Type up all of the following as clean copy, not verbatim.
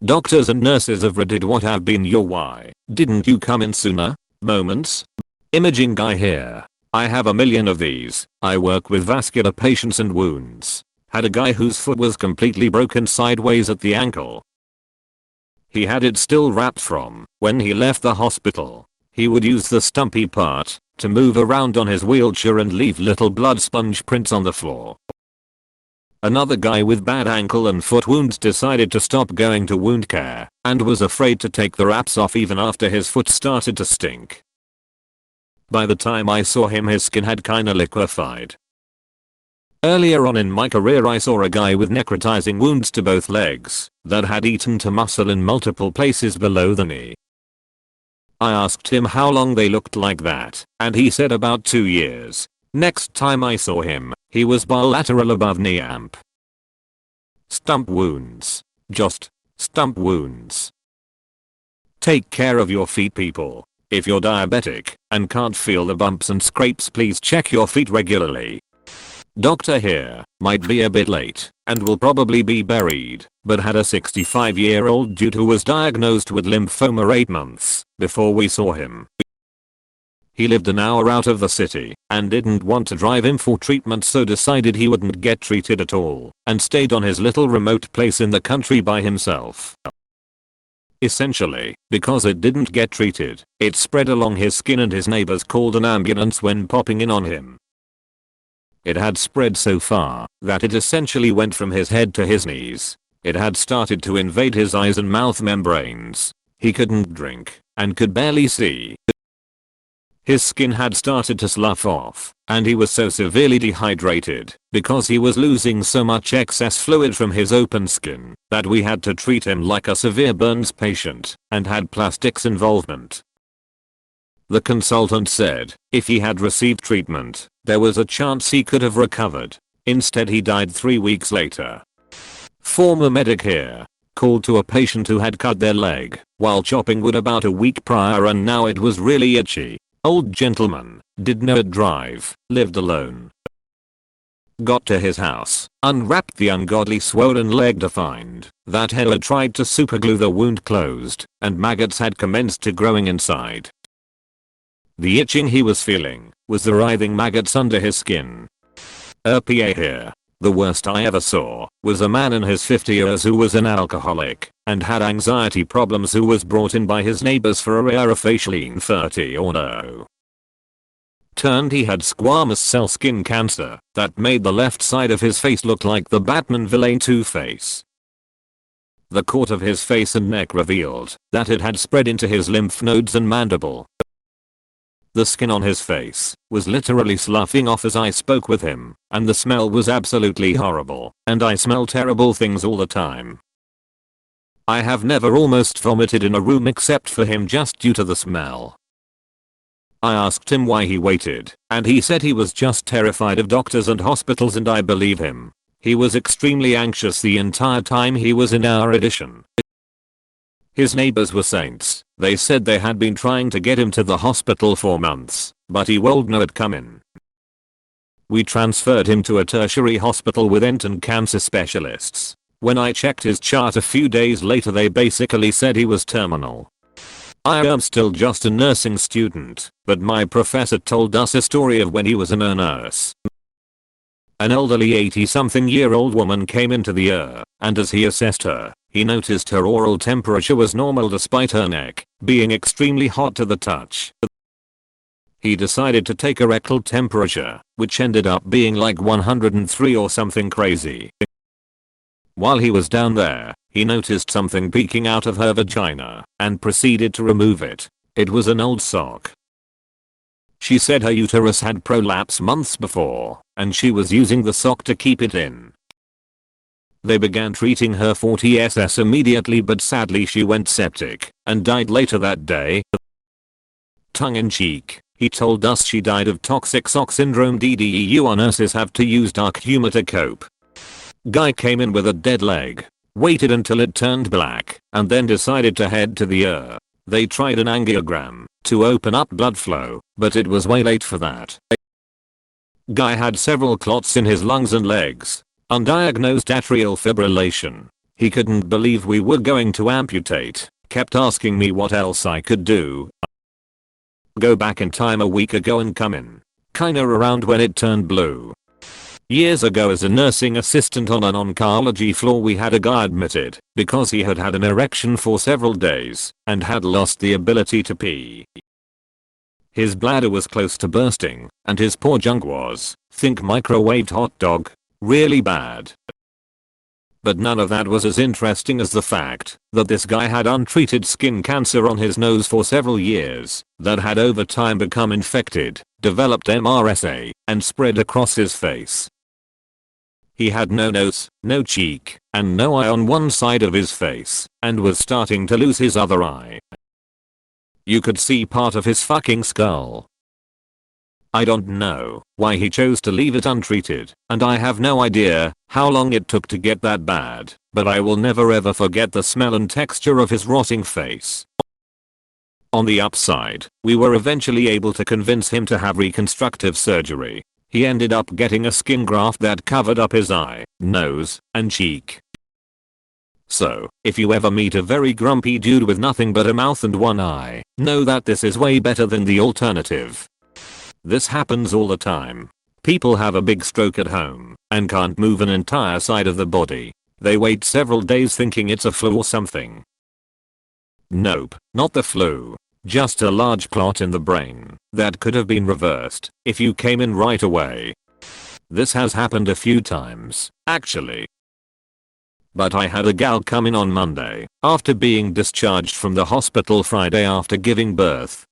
Doctors and nurses have read what have been your why didn't you come in sooner moments. Imaging guy here. I have a million of these. I work with vascular patients and wounds. Had a guy whose foot was completely broken sideways at the ankle. He had it still wrapped from when he left the hospital. He would use the stumpy part to move around on his wheelchair and leave little blood sponge prints on the floor. Another guy with bad ankle and foot wounds decided to stop going to wound care and was afraid to take the wraps off even after his foot started to stink. By the time I saw him his skin had kinda liquefied. Earlier on in my career I saw a guy with necrotizing wounds to both legs that had eaten to muscle in multiple places below the knee. I asked him how long they looked like that and he said about 2 years. Next time I saw him, he was bilateral above knee amp. Stump wounds. Just stump wounds. Take care of your feet, people. If you're diabetic and can't feel the bumps and scrapes, please check your feet regularly. Doctor here might be a bit late and will probably be buried, but had a 65-year-old dude who was diagnosed with lymphoma 8 months before we saw him. He lived an hour out of the city and didn't want to drive in for treatment, so decided he wouldn't get treated at all and stayed on his little remote place in the country by himself. Essentially, because it didn't get treated, it spread along his skin and his neighbors called an ambulance when popping in on him. It had spread so far that it essentially went from his head to his knees. It had started to invade his eyes and mouth membranes. He couldn't drink and could barely see. His skin had started to slough off, and he was so severely dehydrated because he was losing so much excess fluid from his open skin that we had to treat him like a severe burns patient and had plastics involvement. The consultant said if he had received treatment, there was a chance he could have recovered. Instead, he died 3 weeks later. Former medic here called to a patient who had cut their leg while chopping wood about a week prior and now it was really itchy. Old gentleman, did not drive, lived alone. Got to his house, unwrapped the ungodly swollen leg to find that he had tried to superglue the wound closed and maggots had commenced to growing inside. The itching he was feeling was the writhing maggots under his skin. RPA here. The worst I ever saw was a man in his 50s who was an alcoholic and had anxiety problems who was brought in by his neighbors for a rare facial infertility or no. Turned he had squamous cell skin cancer that made the left side of his face look like the Batman villain Two-Face. The cord of his face and neck revealed that it had spread into his lymph nodes and mandible. The skin on his face was literally sloughing off as I spoke with him, and the smell was absolutely horrible, and I smell terrible things all the time. I have never almost vomited in a room except for him just due to the smell. I asked him why he waited, and he said he was just terrified of doctors and hospitals, and I believe him. He was extremely anxious the entire time he was in our addition. His neighbors were saints. They said they had been trying to get him to the hospital for months, but he would not come in. We transferred him to a tertiary hospital with endocrine cancer specialists. When I checked his chart a few days later, they basically said he was terminal. I am still just a nursing student, but my professor told us a story of when he was a nurse. An elderly 80-something-year-old woman came into the ER, and as he assessed her, he noticed her oral temperature was normal despite her neck being extremely hot to the touch. He decided to take her rectal temperature, which ended up being like 103 or something crazy. While he was down there, he noticed something peeking out of her vagina and proceeded to remove it. It was an old sock. She said her uterus had prolapsed months before, and she was using the sock to keep it in. They began treating her for TSS immediately, but sadly she went septic and died later that day. Tongue in cheek, he told us she died of toxic sock syndrome. DDEU nurses have to use dark humor to cope. Guy came in with a dead leg, waited until it turned black, and then decided to head to the ER. They tried an angiogram to open up blood flow, but it was way late for that. Guy had several clots in his lungs and legs. Undiagnosed atrial fibrillation. He couldn't believe we were going to amputate, kept asking me what else I could do. Go back in time a week ago and come in. Kinda around when it turned blue. Years ago as a nursing assistant on an oncology floor we had a guy admitted because he had had an erection for several days and had lost the ability to pee. His bladder was close to bursting and his poor junk was, think microwaved hot dog, really bad. But none of that was as interesting as the fact that this guy had untreated skin cancer on his nose for several years that had over time become infected, developed MRSA, and spread across his face. He had no nose, no cheek, and no eye on one side of his face, and was starting to lose his other eye. You could see part of his fucking skull. I don't know why he chose to leave it untreated, and I have no idea how long it took to get that bad, but I will never ever forget the smell and texture of his rotting face. On the upside, we were eventually able to convince him to have reconstructive surgery. He ended up getting a skin graft that covered up his eye, nose, and cheek. So, if you ever meet a very grumpy dude with nothing but a mouth and one eye, know that this is way better than the alternative. This happens all the time. People have a big stroke at home and can't move an entire side of the body. They wait several days thinking it's a flu or something. Nope, not the flu. Just a large clot in the brain that could have been reversed if you came in right away. This has happened a few times, actually. But I had a gal come in on Monday after being discharged from the hospital Friday after giving birth.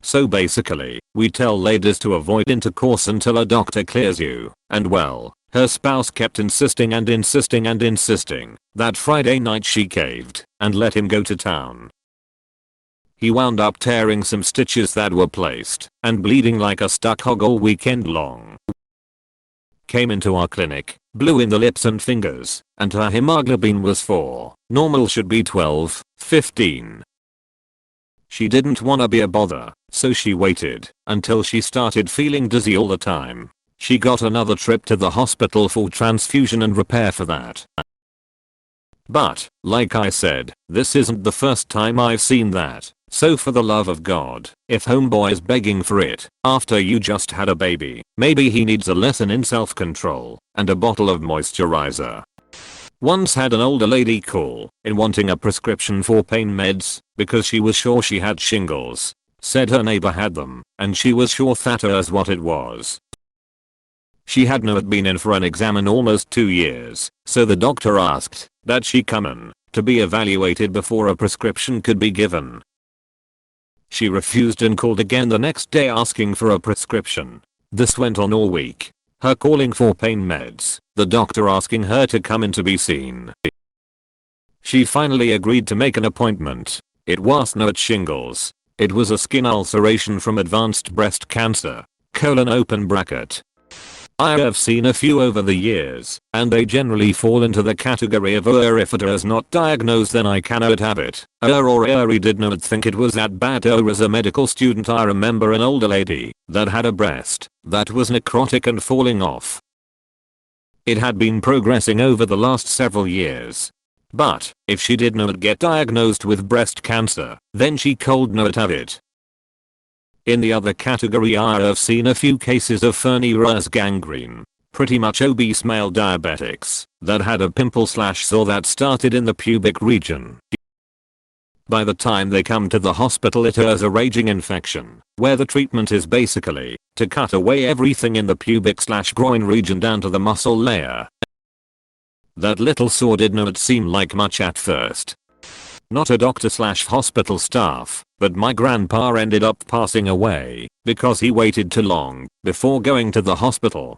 So basically, we tell ladies to avoid intercourse until a doctor clears you, and well, her spouse kept insisting and insisting and insisting that Friday night she caved and let him go to town. He wound up tearing some stitches that were placed and bleeding like a stuck hog all weekend long. Came into our clinic, blew in the lips and fingers, and her hemoglobin was 4, normal should be 12, 15. She didn't wanna be a bother, so she waited until she started feeling dizzy all the time. She got another trip to the hospital for transfusion and repair for that. But, like I said, this isn't the first time I've seen that, so for the love of God, if homeboy is begging for it after you just had a baby, maybe he needs a lesson in self-control and a bottle of moisturizer. Once had an older lady call in wanting a prescription for pain meds because she was sure she had shingles. Said her neighbor had them and she was sure that was what it was. She had not been in for an exam in almost 2 years, so the doctor asked that she come in to be evaluated before a prescription could be given. She refused and called again the next day asking for a prescription. This went on all week. Her calling for pain meds, the doctor asking her to come in to be seen. She finally agreed to make an appointment. It was not shingles. It was a skin ulceration from advanced breast cancer. Open bracket. I have seen a few over the years, and they generally fall into the category of if it is not diagnosed then I cannot have it. Or did not think it was that bad. As a medical student I remember an older lady that had a breast that was necrotic and falling off. It had been progressing over the last several years. But, if she did not get diagnosed with breast cancer, then she could not have it. In the other category I have seen a few cases of Fernie's gangrene, pretty much obese male diabetics that had a pimple/sore that started in the pubic region. By the time they come to the hospital it is a raging infection, where the treatment is basically to cut away everything in the pubic/groin region down to the muscle layer. That little sore did not seem like much at first. Not a doctor/hospital staff, but my grandpa ended up passing away because he waited too long before going to the hospital.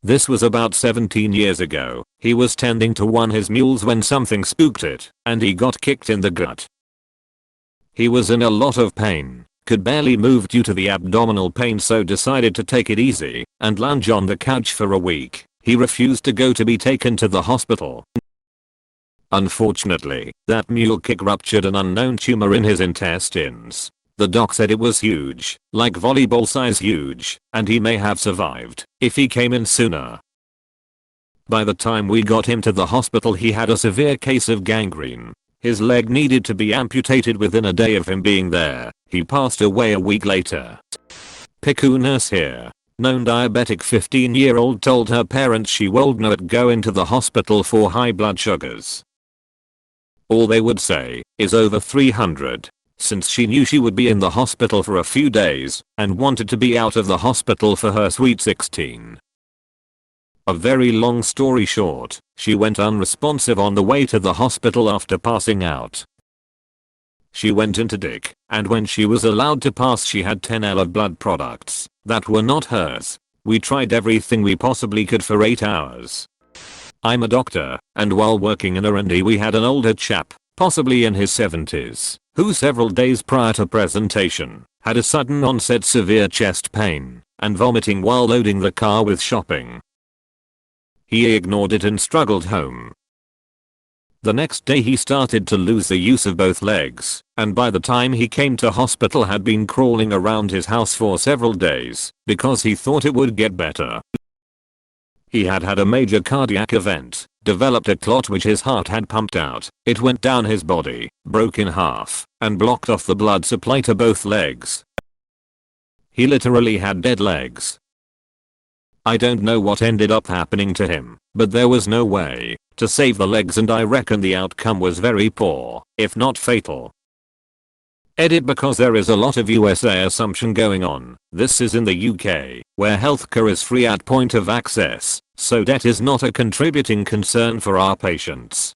This was about 17 years ago. He was tending to one his mules when something spooked it, and he got kicked in the gut. He was in a lot of pain, could barely move due to the abdominal pain, so decided to take it easy and lounge on the couch for a week. He refused to go to be taken to the hospital. Unfortunately, that mule kick ruptured an unknown tumor in his intestines. The doc said it was huge, like volleyball size huge, and he may have survived if he came in sooner. By the time we got him to the hospital he had a severe case of gangrene. His leg needed to be amputated within a day of him being there. He passed away a week later. PICU nurse here. Known diabetic 15-year-old told her parents she would not go into the hospital for high blood sugars. All they would say is over 300. Since she knew she would be in the hospital for a few days and wanted to be out of the hospital for her sweet 16. A very long story short, she went unresponsive on the way to the hospital after passing out. She went into DIC, and when she was allowed to pass she had 10 L of blood products that were not hers. We tried everything we possibly could for 8 hours. I'm a doctor, and while working in R&D we had an older chap, possibly in his 70s, who several days prior to presentation, had a sudden onset severe chest pain and vomiting while loading the car with shopping. He ignored it and struggled home. The next day he started to lose the use of both legs, and by the time he came to hospital had been crawling around his house for several days because he thought it would get better. He had had a major cardiac event, developed a clot which his heart had pumped out. It went down his body, broke in half, and blocked off the blood supply to both legs. He literally had dead legs. I don't know what ended up happening to him, but there was no way to save the legs and I reckon the outcome was very poor, if not fatal. Edit because there is a lot of USA assumption going on. This is in the UK, where healthcare is free at point of access, so debt is not a contributing concern for our patients.